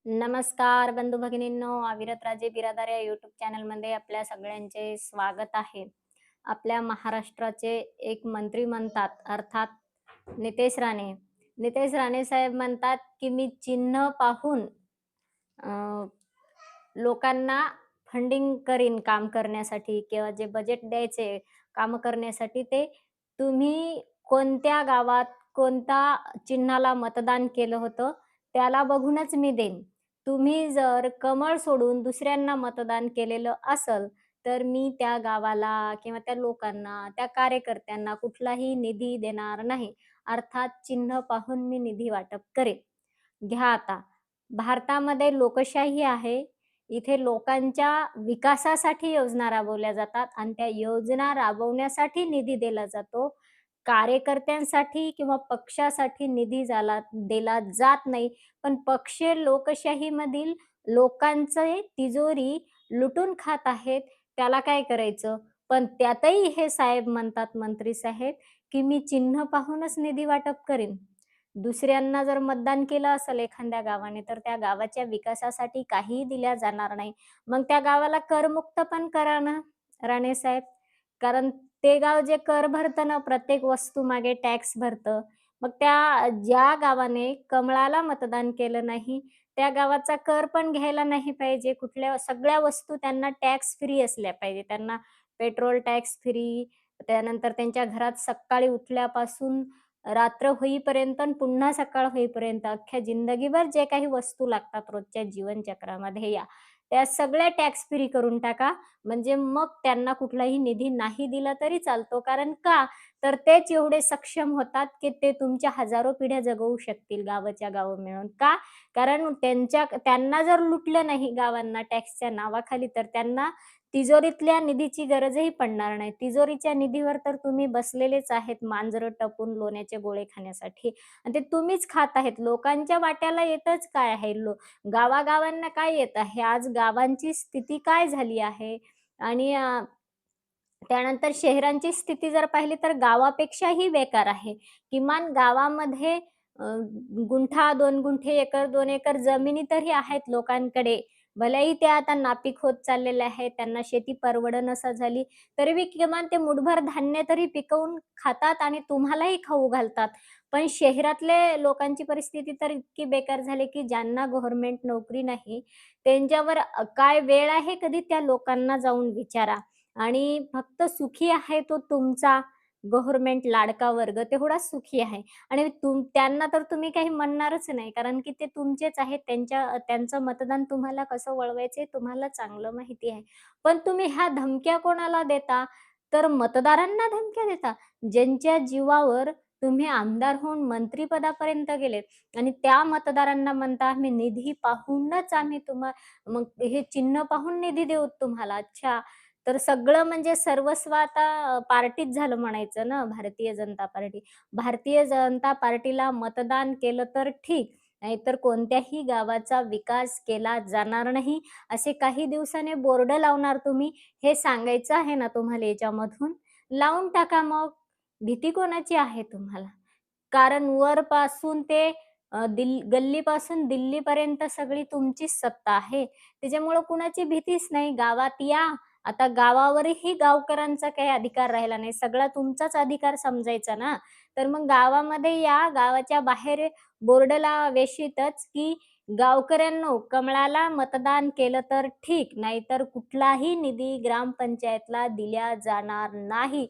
नमस्कार बंधू भगिनींनो, अविरत राजे बिरादार या यूट्यूब चॅनलमध्ये आपल्या सगळ्यांचे स्वागत आहे. आपल्या महाराष्ट्राचे एक मंत्री म्हणतात, अर्थात नितेश राणे. नितेश राणे साहेब म्हणतात, की मी चिन्ह पाहून अ, लोकांना फंडिंग करीन काम करण्यासाठी किंवा जे बजेट द्यायचे कामं करण्यासाठी ते तुम्ही कोणत्या गावात, कोणत्या चिन्हाला मतदान केलं होतं, त्याला बघूनच मी देईन. तुम्ही जर कमळ सोडून दुसऱ्यांना मतदान केलेलं असेल, तर मी त्या गावाला किंवा त्या लोकांना, त्या कार्यकर्त्यांना कुठलाही निधी देणार नाही. अर्थात चिन्ह पाहून मी निधी वाटप करेन. घ्या आता, भारतामध्ये लोकशाही आहे. इथे लोकांच्या विकासासाठी योजना राबवल्या जातात आणि त्या योजना राबवण्यासाठी निधी दिला जातो. कार्यकर्त्यांसाठी किंवा पक्षासाठी निधी दिला जात नाही. पण पक्ष लोकशाहीमधील लोकांचे तिजोरी लुटून खात आहेत. त्याला काय करायचं? पण त्यातही हे साहेब म्हणतात, मंत्री साहेब, की मी चिन्ह पाहूनच निधी वाटप करीन. दुसऱ्यांना जर मतदान केलं असेल एखाद्या गावाने, तर त्या गावाच्या विकासासाठी काहीही दिल्या जाणार नाही. मग त्या गावाला करमुक्त पण करा ना, राणे साहेब. कारण ते गाव जे कर भरतं ना, प्रत्येक वस्तूमागे टॅक्स भरतं. मग त्या ज्या गावाने कमळाला मतदान केलं नाही, त्या गावाचा कर पण घ्यायला नाही पाहिजे. कुठल्या सगळ्या वस्तू त्यांना टॅक्स फ्री असल्या पाहिजे. त्यांना पेट्रोल टॅक्स फ्री, त्यानंतर त्यांच्या घरात सकाळी उठल्यापासून रात्र होईपर्यंत आणि पुन्हा सकाळ होईपर्यंत अख्ख्या जिंदगीभर जे काही वस्तू लागतात रोजच्या जीवनचक्रामध्ये त्या सगळ्या टॅक्स फ्री करून टाका. म्हणजे मग त्यांना कुठलाही निधी नाही दिला तरी चालतो. कारण का? तर तेच एवढे सक्षम होतात, की ते तुमच्या हजारो पिढ्या जगवू शकतील गावाच्या गावं मिळून. का? कारण त्यांना जर लुटलं नाही गावांना टॅक्सच्या नावाखाली, तर त्यांना तिजोरीतल्या निधीची गरजही पडणार नाही. तिजोरीच्या निधीवर तर तुम्ही बसलेलेच आहेत मांजरं टपून लोण्याचे गोळे खाण्यासाठी आणि ते तुम्हीच खात आहेत. लोकांच्या वाट्याला येतच काय आहे? गावागावांना काय येत आहे? आज गावांची स्थिती काय झाली आहे? आणि त्यानंतर शहरांची स्थिती जर पाहिली तर गावापेक्षाही बेकार आहे. किमान गावामध्ये अ, गुंठा, 2 गुंठे, एकर, 2 एकर जमिनी तरी आहेत लोकांकडे. भलेही त्या आता नापीक होत चाललेल्या आहेत, त्यांना शेती परवडेनाशी झाली, तरी बी किमान ते मुठभर धान्य तरी पिकवून खातात आणि तुम्हालाही खाऊ घालतात. पण शहरातले लोकांची परिस्थिती तर इतकी बेकार झाली, की ज्यांना गव्हर्नमेंट नोकरी नाही, त्यांच्यावर काय वेळ आहे कधी त्या लोकांना जाऊन विचारा. आणि फक्त सुखी आहे तो तुमचा गव्हर्नमेंट लाडका वर्ग तेवढाच सुखी आहे आणि त्यांना तर तुम्ही काही म्हणणारच नाही कारण की ते तुमचेच आहेत. त्यांचं मतदान तुम्हाला कसं वळवायचं तुम्हाला चांगलं माहिती आहे. पण तुम्ही ह्या धमक्या कोणाला देता? तर मतदारांना धमक्या देता. ज्यांच्या जीवावर तुम्ही आमदार होऊन मंत्रिपदापर्यंत गेलेत आणि त्या मतदारांना म्हणता आम्ही निधी पाहूनच मग हे चिन्ह पाहून निधी देऊ तुम्हाला. अच्छा. तर सगळं म्हणजे सर्वस्व आता पार्टीच झालं म्हणायचं ना, भारतीय जनता पार्टी. भारतीय जनता पार्टीला मतदान केलं तर ठीक, नाहीतर कोणत्याही गावाचा विकास केला जाणार नाही. असे काही दिवसाने बोर्ड लावणार तुम्ही, हे सांगायचं आहे ना तुम्हाला याच्यामधून. लावून टाका मग. भीती कोणाची आहे तुम्हाला? कारण वरपासून ते गल्लीपासून दिल्लीपर्यंत सगळी तुमचीच सत्ता आहे. त्याच्यामुळं कुणाची भीतीच नाही. गावात या. आता गावावरही गावकऱ्यांचा काही अधिकार राहिला नाही. सगळा तुमचाच अधिकार समजायचा ना. तर मग गावामध्ये या, गावाच्या बाहेर बोर्ड वेशीतच, की गावकऱ्यांनो कमळाला मतदान केलं तर ठीक, नाहीतर कुठलाही निधी ग्रामपंचायतला दिला जाणार नाही.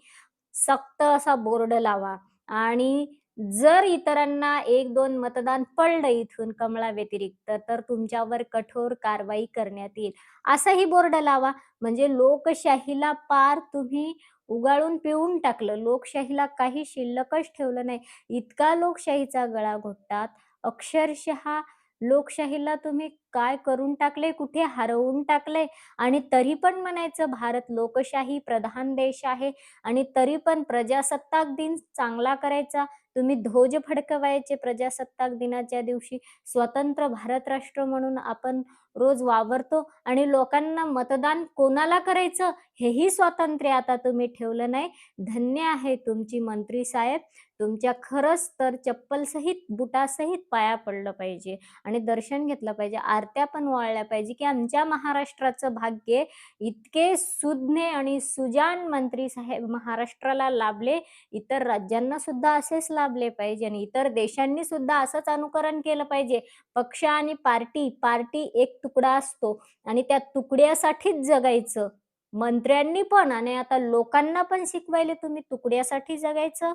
सक्त असा बोर्ड लावा आणि जर इतरांना 1-2 मतदान पडलं इथून कमळाव्यतिरिक्त, तर तुमच्यावर कठोर कारवाई करण्यात येईल. असाही बोर्ड लावा. म्हणजे लोकशाहीला पार तुम्ही उगाळून पिळून टाकलं. लोकशाहीला काही शिल्लकच ठेवलं नाही. इतका लोकशाहीचा गळा घोटतात. अक्षरशः लोकशाहीला तुम्ही काय करून टाकले, कुठे हरवून टाकले आणि तरी पण म्हणायचं भारत लोकशाही प्रधान देश आहे आणि तरी पण प्रजासत्ताक दिन चांगला करायचा. तुम्ही ध्वज फडकवायचे प्रजासत्ताक दिनाच्या दिवशी. स्वतंत्र भारत राष्ट्र म्हणून आपण रोज वावरतो आणि लोकांना मतदान कोणाला करायचं हेही स्वातंत्र्य आता तुम्ही ठेवलं नाही. धन्य आहे तुमची मंत्री साहेब. तुमच्या खरंच तर चप्पलसहित, बुटासहित पाया पडलं पाहिजे आणि दर्शन घेतलं पाहिजे. आरत्या पण वाळल्या पाहिजे, की आमच्या महाराष्ट्राचं भाग्य इतके सुज्ञ आणि सुजाण मंत्री साहेब महाराष्ट्राला लाभले. इतर राज्यांना सुद्धा असेच लाभले पाहिजे आणि इतर देशांनी सुद्धा असंच अनुकरण केलं पाहिजे. पक्ष आणि पार्टी, पार्टी एक तुकडा असतो आणि त्या तुकड्यासाठीच जगायचं. मंत्र्यांनी पण आणि आता लोकांना पण शिकवायले तुम्ही तुकड्यासाठी जगायचं.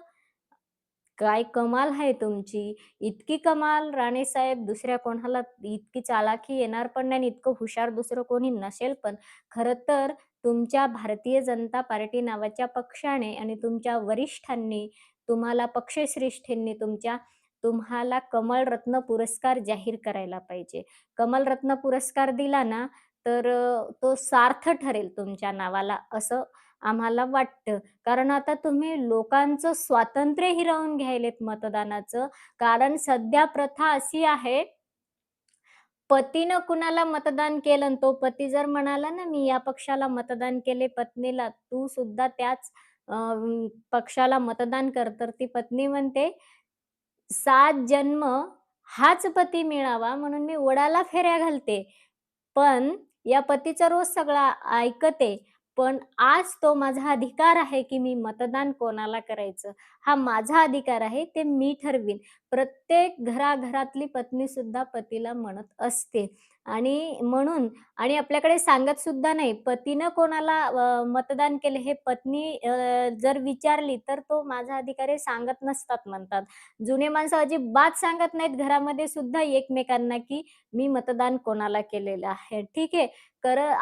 काय कमाल आहे तुमची. इतकी कमाल राणेसाहेब दुसऱ्या कोणाला इतकी चालाखी येणार पण नाही आणि इतकं हुशार दुसरं कोणी नसेल पण. खरं तर तुमच्या भारतीय जनता पार्टी नावाच्या पक्षाने आणि तुमच्या वरिष्ठांनी तुम्हाला पक्षश्रेष्ठींनी तुम्हाला कमलरत्न पुरस्कार जाहीर करायला पाहिजे. कमलरत्न पुरस्कार दिला ना, तर तो सार्थ ठरेल तुमच्या नावाला असं आम्हाला वाटतं. कारण आता तुम्ही लोकांचं स्वातंत्र्य हिरावून घ्यायलेत मतदानाचं. कारण सध्या प्रथा अशी आहे, पतीनं कुणाला मतदान केलं आणि तो पती जर म्हणाला ना, "मी या पक्षाला मतदान केले पत्नीला, तू सुद्धा त्याच अ, पक्षाला मतदान कर." तर ती पत्नी म्हणते, "7 जन्म हाच पती मिळावा म्हणून मी वडाला फेऱ्या घालते." पण या पतीचं रोज सगळं ऐकते. पण आज तो माझा अधिकार आहे, की मी मतदान कोणाला करायचं. हा माझा अधिकार आहे, ते मी ठरवीन. प्रत्येक घराघरातली पत्नीसुद्धा पतीला म्हणत असते आणि म्हणून आणि आपल्याकडे सांगत सुद्धा नाही. पतीनं कोणाला मतदान केले हे पत्नी जर विचारली, तर तो माझा अधिकार आहे सांगत नसतात म्हणतात. जुने माणसं अजिबात सांगत नाहीत घरामध्ये सुद्धा एकमेकांना, की मी मतदान कोणाला केलेलं आहे. ठीक आहे.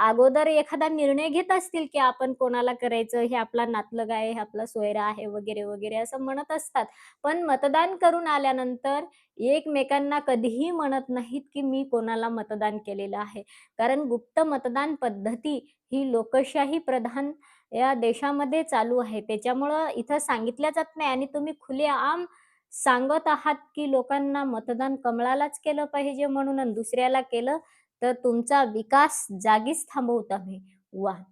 अगोदर एखादा निर्णय घेत असतील, की आपण कोणाला करायचं, हे आपला नातलग आहे, हे आपला सोयरा आहे, वगैरे, वगैरे असं म्हणत असतात. पण मतदान करून आल्यानंतर एकमेकांना कधीही म्हणत नाहीत, की मी कोणाला मतदान केलेलं आहे. कारण गुप्त मतदान पद्धती ही लोकशाही प्रधान या देशामध्ये चालू आहे. त्याच्यामुळं इथं सांगितल्या जात नाही आणि तुम्ही खुलेआम सांगत आहात, की लोकांना मतदान कमळालाच केलं पाहिजे म्हणून आणि दुसऱ्याला केलं तर तुमचा विकास जागीच थांबवता मी. वाह!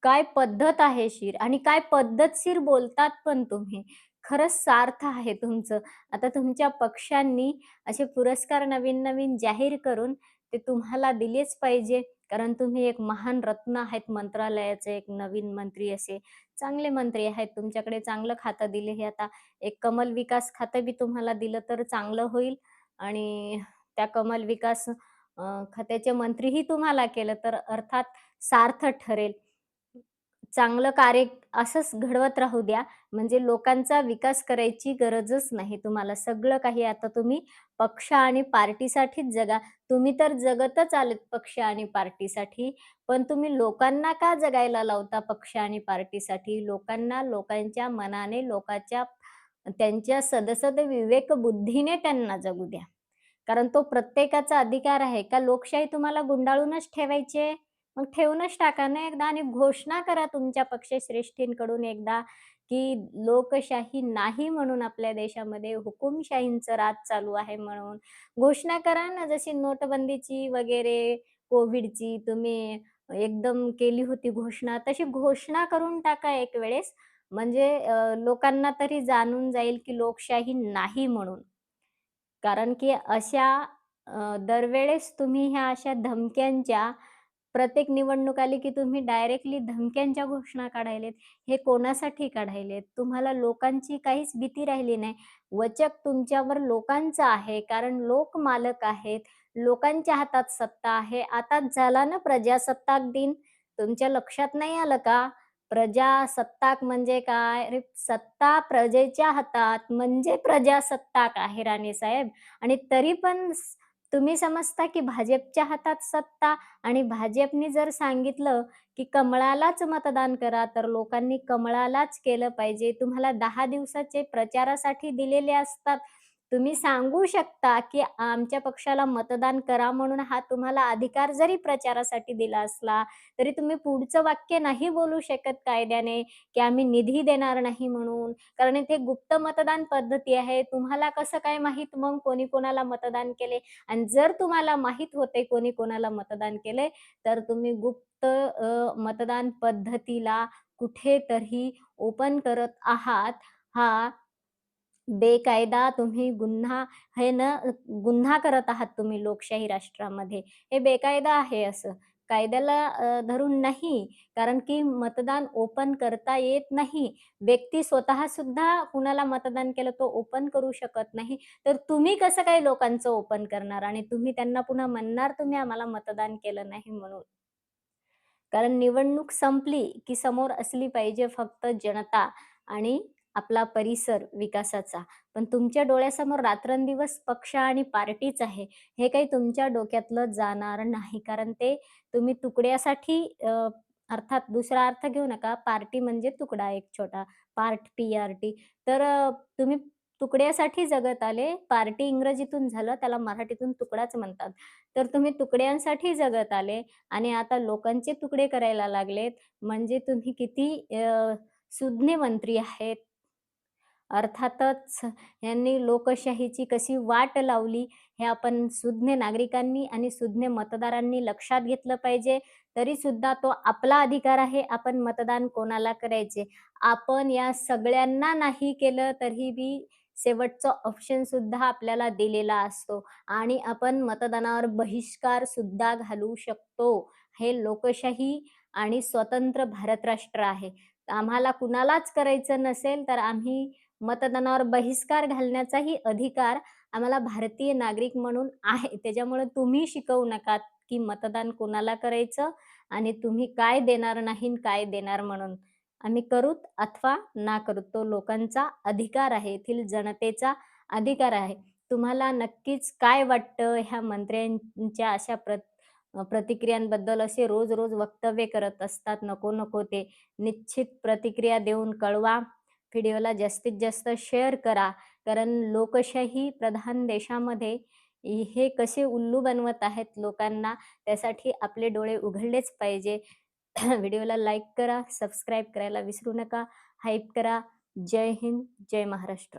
काय पद्धत आहे शीर आणि काय पद्धतशीर बोलतात पण तुम्ही. खरंच सार्थ आहे तुमचं. आता तुमच्या पक्षांनी असे पुरस्कार नवीन-नवीन जाहीर करून ते तुम्हाला दिलेच पाहिजे. कारण तुम्ही एक महान रत्न आहेत मंत्रालयाचे, एक नवीन मंत्री असे चांगले मंत्री आहेत. तुमच्याकडे चांगलं खातं दिले हे आता एक कमल विकास खातं बी तुम्हाला दिलं तर चांगलं होईल आणि त्या कमल विकास खात्याचे मंत्रीही तुम्हाला केलं तर अर्थात सार्थ ठरेल. चांगलं कार्य असंच घडवत राहू द्या. म्हणजे लोकांचा विकास करायची गरजच नाही तुम्हाला. सगळं काही आता तुम्ही पक्ष आणि पार्टीसाठीच जगा. तुम्ही तर जगतच आलेत पक्ष आणि पार्टीसाठी. पण तुम्ही लोकांना का जगायला लावता पक्ष आणि पार्टीसाठी? लोकांना लोकांच्या मनाने, त्यांच्या सदसद विवेकबुद्धीने त्यांना जगू द्या. कारण तो प्रत्येकाचा अधिकार आहे. का लोकशाही तुम्हाला गुंडाळूनच ठेवायची आहे? मग ठेवूनच टाका ना एकदा आणि घोषणा करा तुमच्या पक्षश्रेष्ठींकडून एकदा, की लोकशाही नाही म्हणून आपल्या देशामध्ये हुकुमशाहींचं राज चालू आहे म्हणून. घोषणा करा ना जशी नोटबंदीची वगैरे, कोव्हिडची तुम्ही एकदम केली होती घोषणा, तशी घोषणा करून टाका एक वेळेस. म्हणजे लोकांना तरी जाणून जाईल, की लोकशाही नाही म्हणून. कारण की दरवेळेस तुम्ही ह्या अशा धमक्यांच्या प्रत्येक निवडणूक आली की तुम्ही डायरेक्टली धमक्यांच्या घोषणा काढायलेत. हे कोणासाठी काढायलेत? तुम्हाला लोकांची काहीच भीती राहिली नाही. वचक तुमच्यावर लोकांचा आहे. कारण लोक मालक आहेत. लोकांच्या हातात सत्ता आहे. आताच झाला ना प्रजासत्ताक दिन. तुमच्या लक्षात नाही आलं का? प्रजासत्ताक म्हणजे काय? अरे सत्ता प्रजेच्या हातात म्हणजे प्रजासत्ताक आहे राणीसाहेब. आणि तरी पण तुम्ही समजता की भाजपच्या हातात सत्ता आणि भाजपनी जर सांगितलं, की कमळालाच मतदान करा, तर लोकांनी कमळालाच केलं पाहिजे. तुम्हाला 10 दिवसाचे प्रचारासाठी दिलेले असतात. तुम्ही सांगू शकता, की आमच्या पक्षाला मतदान करा म्हणून हा तुम्हाला अधिकार जरी प्रचारासाठी दिला असला, तरी तुम्ही पुढचं वाक्य नाही बोलू शकत कायद्याने, की आम्ही निधी देणार नाही म्हणून. कारण इथे गुप्त मतदान पद्धती आहे. तुम्हाला कसं काय माहीत मग कोणी कोणाला मतदान केले? आणि जर तुम्हाला माहीत होते कोणी कोणाला मतदान केलंय, तर तुम्ही गुप्त मतदान पद्धतीला कुठेतरी ओपन करत आहात. हा बेकायदा तुम्ही गुन्हा हे न गुन्हा करत आहात तुम्ही लोकशाही राष्ट्रामध्ये. हे बेकायदा आहे असं. कायद्याला धरून नाही. कारण की मतदान ओपन करता येत नाही. व्यक्ती स्वतः सुद्धा कुणाला मतदान केलं तो ओपन करू शकत नाही. तर तुम्ही कसं काय लोकांचं ओपन करणार आणि तुम्ही त्यांना पुन्हा म्हणणार तुम्ही आम्हाला मतदान केलं नाही म्हणून. कारण निवडणूक संपली, की समोर असली पाहिजे फक्त जनता आणि आपला परिसर विकासाचा. पण तुमच्या डोळ्यासमोर रात्रंदिवस पक्ष आणि पार्टीच आहे. हे काही तुमच्या डोक्यातलं जाणार नाही. कारण ते तुम्ही तुकड्यासाठी अर्थात दुसरा अर्थ घेऊ नका. पार्टी म्हणजे तुकडा एक छोटा, पार्ट पी-आर-टी. तर तुम्ही तुकड्यासाठी जगत आले. पार्टी इंग्रजीतून झालं, त्याला मराठीतून तुकडाच म्हणतात. तर तुम्ही तुकड्यांसाठी जगत आले आणि आता लोकांचे तुकडे करायला लागलेत, म्हणजे तुम्ही किती सुज्ञ मंत्री आहेत. अर्थातच यांनी लोकशाहीची कशी वाट लावली, हे आपण सुज्ञ नागरिकांनी आणि सुज्ञ मतदारांनी लक्षात घेतलं पाहिजे. तरीसुद्धा तो आपला अधिकार आहे, आपण मतदान कोणाला करायचे. आपण या सगळ्यांना नाही केलं तरी बी शेवटचा ऑप्शन सुद्धा आपल्याला दिलेला असतो आणि आपण मतदानावर बहिष्कार सुद्धा घालू शकतो. हे लोकशाही आणि स्वतंत्र भारत राष्ट्र आहे. आम्हाला कुणालाच करायचं नसेल, तर आम्ही मतदानावर बहिष्कार घालण्याचाही अधिकार आम्हाला भारतीय नागरिक म्हणून आहे. त्याच्यामुळे तुम्ही शिकवू नका, की मतदान कोणाला करायचं आणि तुम्ही काय देणार नाही आणि काय देणार म्हणून. आम्ही करूत अथवा ना करू, तो लोकांचा अधिकार आहे, येथील जनतेचा अधिकार आहे. तुम्हाला नक्कीच काय वाटतं ह्या मंत्र्यांच्या अशा प्रतिक्रियांबद्दल असे रोज-रोज वक्तव्य करत असतात नको-नको ते. निश्चित प्रतिक्रिया देऊन कळवा. व्हिडिओला जास्तीत जास्त शेअर करा. कारण लोकशाही प्रधान देशामध्ये हे कसे उल्लू बनवत आहेत लोकांना, त्यासाठी आपले डोळे उघडलेच पाहिजे. व्हिडिओला लाईक करा, सबस्क्राईब करायला विसरू नका. हाईप करा. जय हिंद, जय महाराष्ट्र.